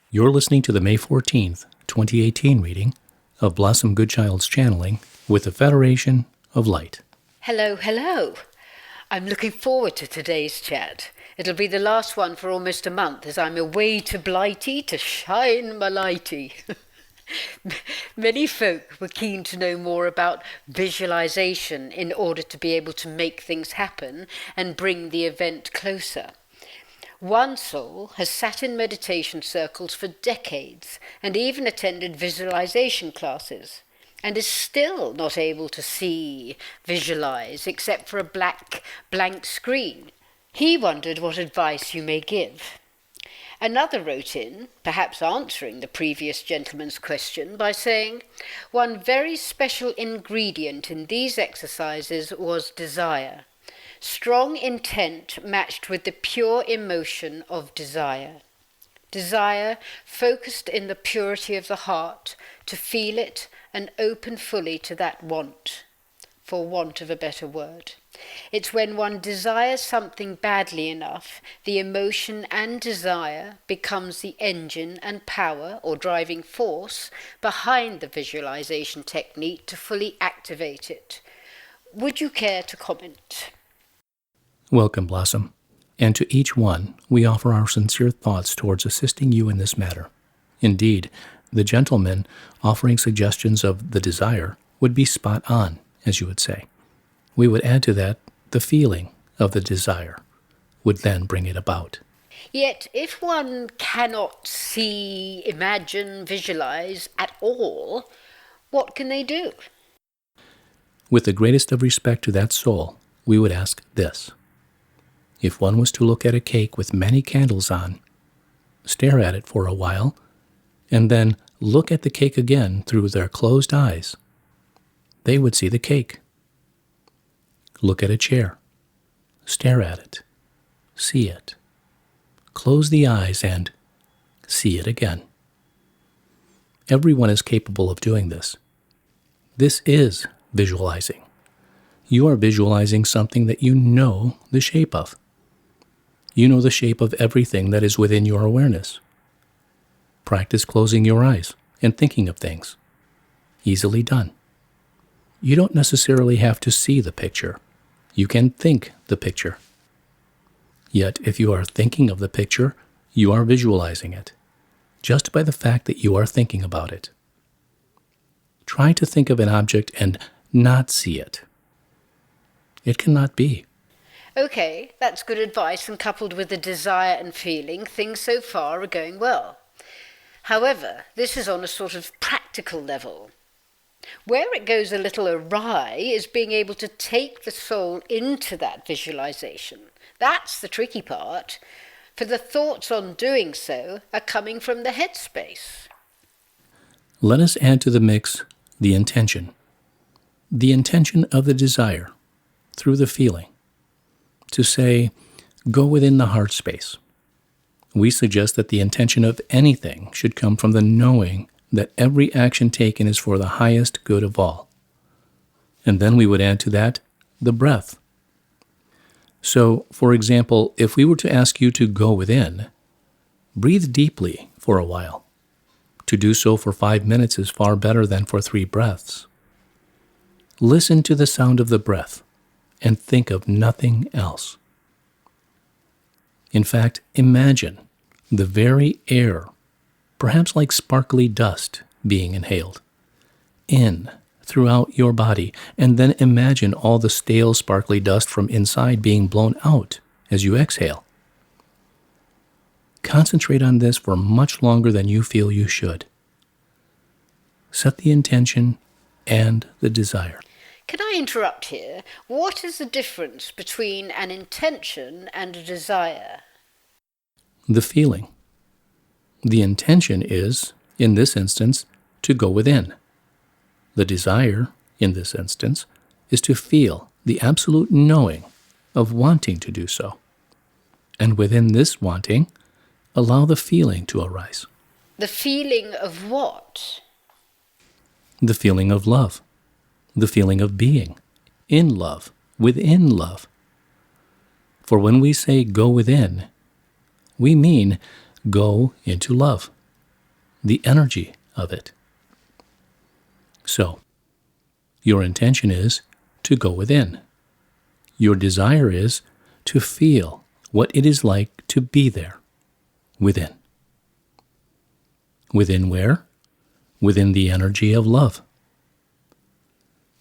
You're listening to the May 14th, 2018 reading of Blossom Goodchild's channeling with the Federation of Light. Hello, hello. I'm looking forward to today's chat. It'll be the last one for almost a month as I'm away to Blighty to shine my lighty. Many folk were keen to know more about visualization in order to be able to make things happen and bring the event closer. One soul has sat in meditation circles for decades and even attended visualization classes and is still not able to see, visualize, except for a blank screen. He wondered what advice you may give. Another wrote in, perhaps answering the previous gentleman's question, by saying, one very special ingredient in these exercises was desire. Strong intent matched with the pure emotion of desire. Desire focused in the purity of the heart, to feel it and open fully to that want, for want of a better word. It's when one desires something badly enough, the emotion and desire becomes the engine and power or driving force behind the visualization technique to fully activate it. Would you care to comment? Welcome, Blossom, and to each one we offer our sincere thoughts towards assisting you in this matter. Indeed, the gentleman offering suggestions of the desire would be spot on, as you would say. We would add to that the feeling of the desire would then bring it about. Yet, if one cannot see, imagine, visualize at all, what can they do? With the greatest of respect to that soul, we would ask this. If one was to look at a cake with many candles on, stare at it for a while, and then look at the cake again through their closed eyes, they would see the cake. Look at a chair, stare at it, see it, close the eyes and see it again. Everyone is capable of doing this. This is visualizing. You are visualizing something that you know the shape of. You know the shape of everything that is within your awareness. Practice closing your eyes and thinking of things. Easily done. You don't necessarily have to see the picture. You can think the picture. Yet, if you are thinking of the picture, you are visualizing it, just by the fact that you are thinking about it. Try to think of an object and not see it. It cannot be. Okay, that's good advice, and coupled with the desire and feeling, things so far are going well. However, this is on a sort of practical level. Where it goes a little awry is being able to take the soul into that visualization. That's the tricky part, for the thoughts on doing so are coming from the headspace. Let us add to the mix the intention. The intention of the desire, through the feeling. To say, go within the heart space. We suggest that the intention of anything should come from the knowing that every action taken is for the highest good of all. And then we would add to that the breath. So, for example, if we were to ask you to go within, breathe deeply for a while. To do so for 5 minutes is far better than for 3 breaths. Listen to the sound of the breath and think of nothing else. In fact, imagine the very air, perhaps like sparkly dust, being inhaled, in, throughout your body, and then imagine all the stale, sparkly dust from inside being blown out as you exhale. Concentrate on this for much longer than you feel you should. Set the intention and the desire. Can I interrupt here? What is the difference between an intention and a desire? The feeling. The intention is, in this instance, to go within. The desire, in this instance, is to feel the absolute knowing of wanting to do so. And within this wanting, allow the feeling to arise. The feeling of what? The feeling of love. The feeling of being in love, within love. For when we say go within, we mean go into love, the energy of it. So, your intention is to go within. Your desire is to feel what it is like to be there, within. Within where? Within the energy of love.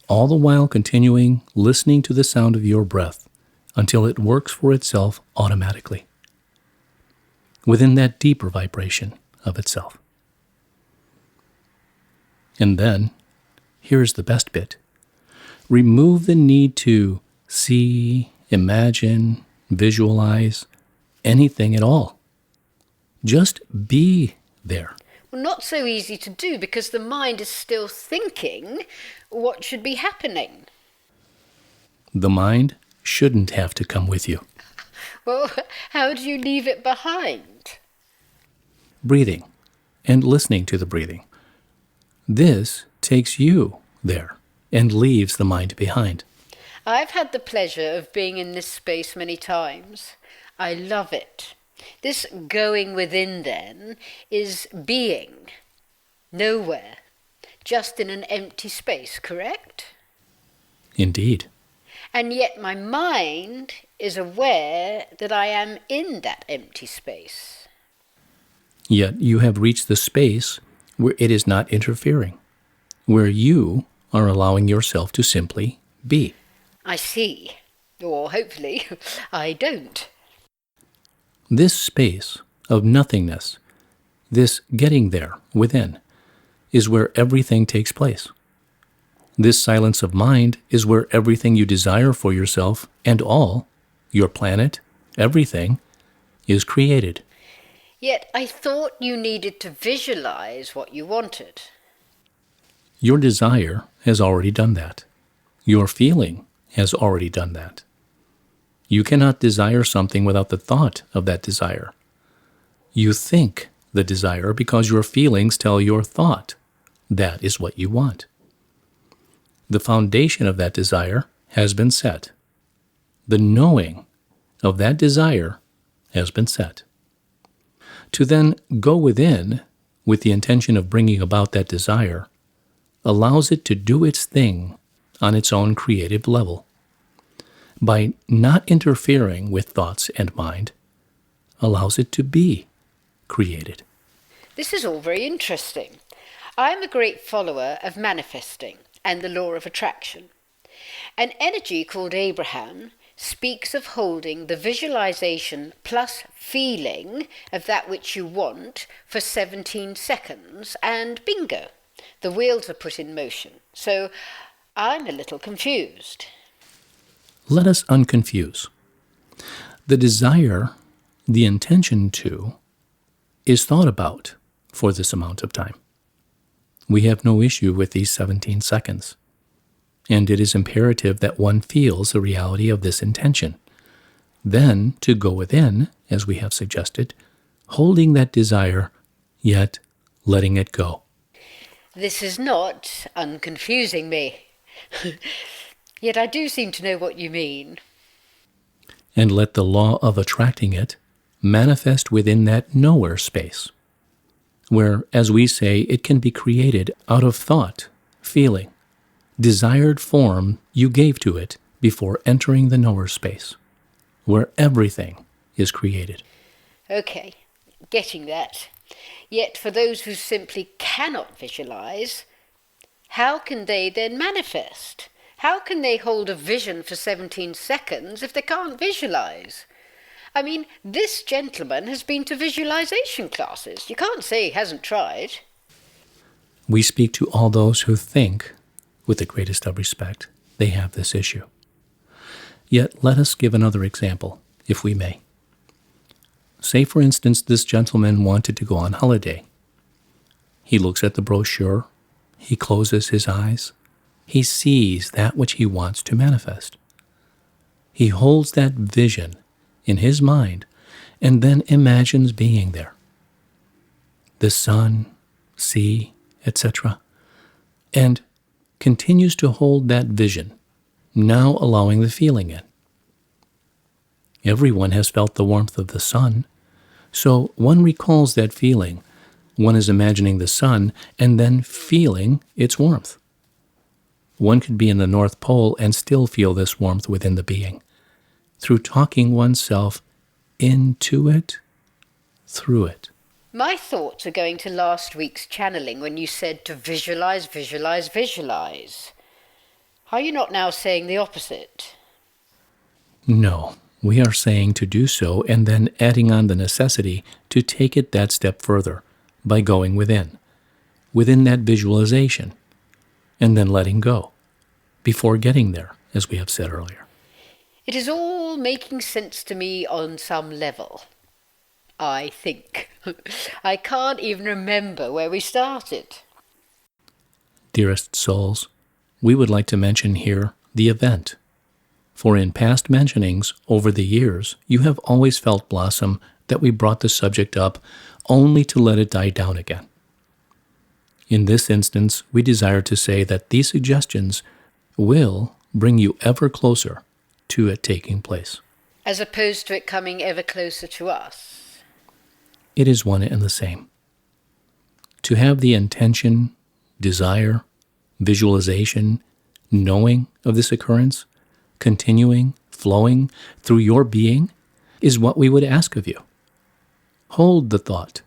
All the while continuing listening to the sound of your breath until it works for itself automatically. Within that deeper vibration of itself. And then, here's the best bit. Remove the need to see, imagine, visualize anything at all. Just be there. Well, not so easy to do because the mind is still thinking what should be happening. The mind shouldn't have to come with you. Well, how do you leave it behind? Breathing and listening to the breathing. This takes you there and leaves the mind behind. I've had the pleasure of being in this space many times. I love it. This going within, then, is being nowhere, just in an empty space, correct? Indeed. And yet my mind is aware that I am in that empty space. Yet you have reached the space where it is not interfering, where you are allowing yourself to simply be. I see. Or hopefully, I don't. This space of nothingness, this getting there within, is where everything takes place. This silence of mind is where everything you desire for yourself and all, your planet, everything, is created. Yet I thought you needed to visualize what you wanted. Your desire has already done that. Your feeling has already done that. You cannot desire something without the thought of that desire. You think the desire because your feelings tell your thought that is what you want. The foundation of that desire has been set. The knowing of that desire has been set. To then go within with the intention of bringing about that desire allows it to do its thing on its own creative level. By not interfering with thoughts and mind, allows it to be created. This is all very interesting. I am a great follower of manifesting and the law of attraction. An energy called Abraham speaks of holding the visualization plus feeling of that which you want for 17 seconds and bingo, the wheels are put in motion. So I'm a little confused. Let us unconfuse. The desire, the intention to, is thought about for this amount of time. We have no issue with these 17 seconds. And it is imperative that one feels the reality of this intention. Then to go within, as we have suggested, holding that desire, yet letting it go. This is not unconfusing me. Yet I do seem to know what you mean. And let the law of attracting it manifest within that nowhere space, where, as we say, it can be created out of thought, feeling, desired form you gave to it before entering the nowhere space, where everything is created. Okay, getting that. Yet for those who simply cannot visualize, how can they then manifest? How can they hold a vision for 17 seconds if they can't visualize? I mean, this gentleman has been to visualization classes. You can't say he hasn't tried. We speak to all those who think, with the greatest of respect, they have this issue. Yet let us give another example, if we may. Say, for instance, this gentleman wanted to go on holiday. He looks at the brochure, he closes his eyes, he sees that which he wants to manifest. He holds that vision in his mind and then imagines being there. The sun, sea, etc. And continues to hold that vision, now allowing the feeling in. Everyone has felt the warmth of the sun, so one recalls that feeling One is imagining the sun and then feeling its warmth. One could be in the North Pole and still feel this warmth within the being, through talking oneself into it, through it. My thoughts are going to last week's channeling when you said to visualize, visualize, visualize. Are you not now saying the opposite? No, we are saying to do so and then adding on the necessity to take it that step further by going within that visualization, and then letting go before getting there, as we have said earlier. It is all making sense to me on some level, I think. I can't even remember where we started. Dearest souls, we would like to mention here the event. For in past mentionings over the years, you have always felt, Blossom, that we brought the subject up only to let it die down again. In this instance, we desire to say that these suggestions will bring you ever closer to it taking place. As opposed to it coming ever closer to us. It is one and the same. To have the intention, desire, visualization, knowing of this occurrence, continuing, flowing through your being, is what we would ask of you. Hold the thought,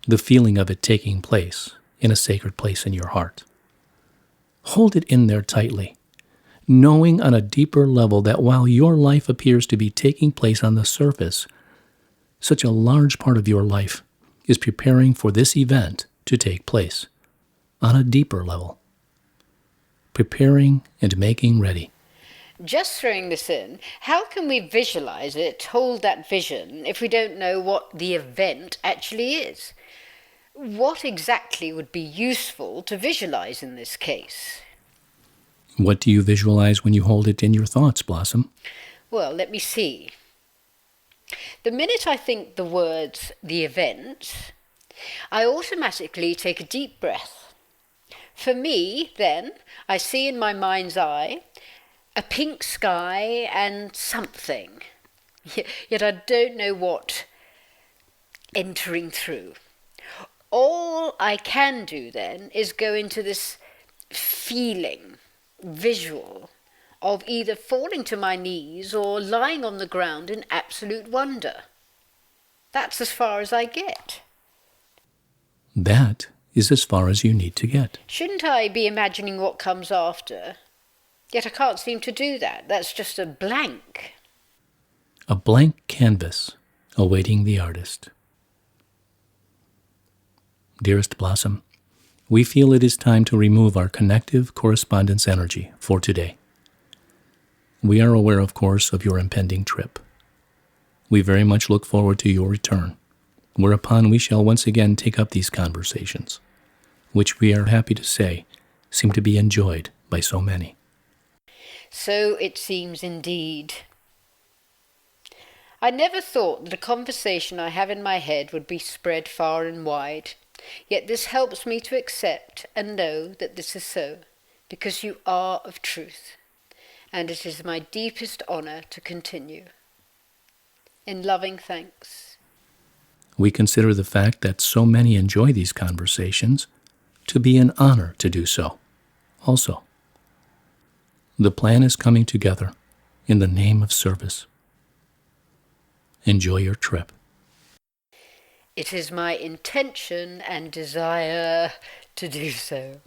the feeling of it taking place in a sacred place in your heart. Hold it in there tightly, knowing on a deeper level that while your life appears to be taking place on the surface, such a large part of your life is preparing for this event to take place on a deeper level. Preparing and making ready. Just throwing this in, how can we visualize it, hold that vision, if we don't know what the event actually is? What exactly would be useful to visualize in this case? What do you visualize when you hold it in your thoughts, Blossom? Well, let me see. The minute I think the words the event, I automatically take a deep breath. For me, then, I see in my mind's eye a pink sky and something, yet I don't know what, entering through. All I can do then is go into this feeling, visual, of either falling to my knees or lying on the ground in absolute wonder. That's as far as I get. That is as far as you need to get. Shouldn't I be imagining what comes after? Yet I can't seem to do that. That's just a blank. A blank canvas awaiting the artist. Dearest Blossom, we feel it is time to remove our connective correspondence energy for today. We are aware, of course, of your impending trip. We very much look forward to your return, whereupon we shall once again take up these conversations, which we are happy to say seem to be enjoyed by so many. So it seems indeed. I never thought that a conversation I have in my head would be spread far and wide, yet this helps me to accept and know that this is so, because you are of truth, and it is my deepest honour to continue. In loving thanks. We consider the fact that so many enjoy these conversations to be an honor to do so also. The plan is coming together in the name of service. Enjoy your trip. It is my intention and desire to do so.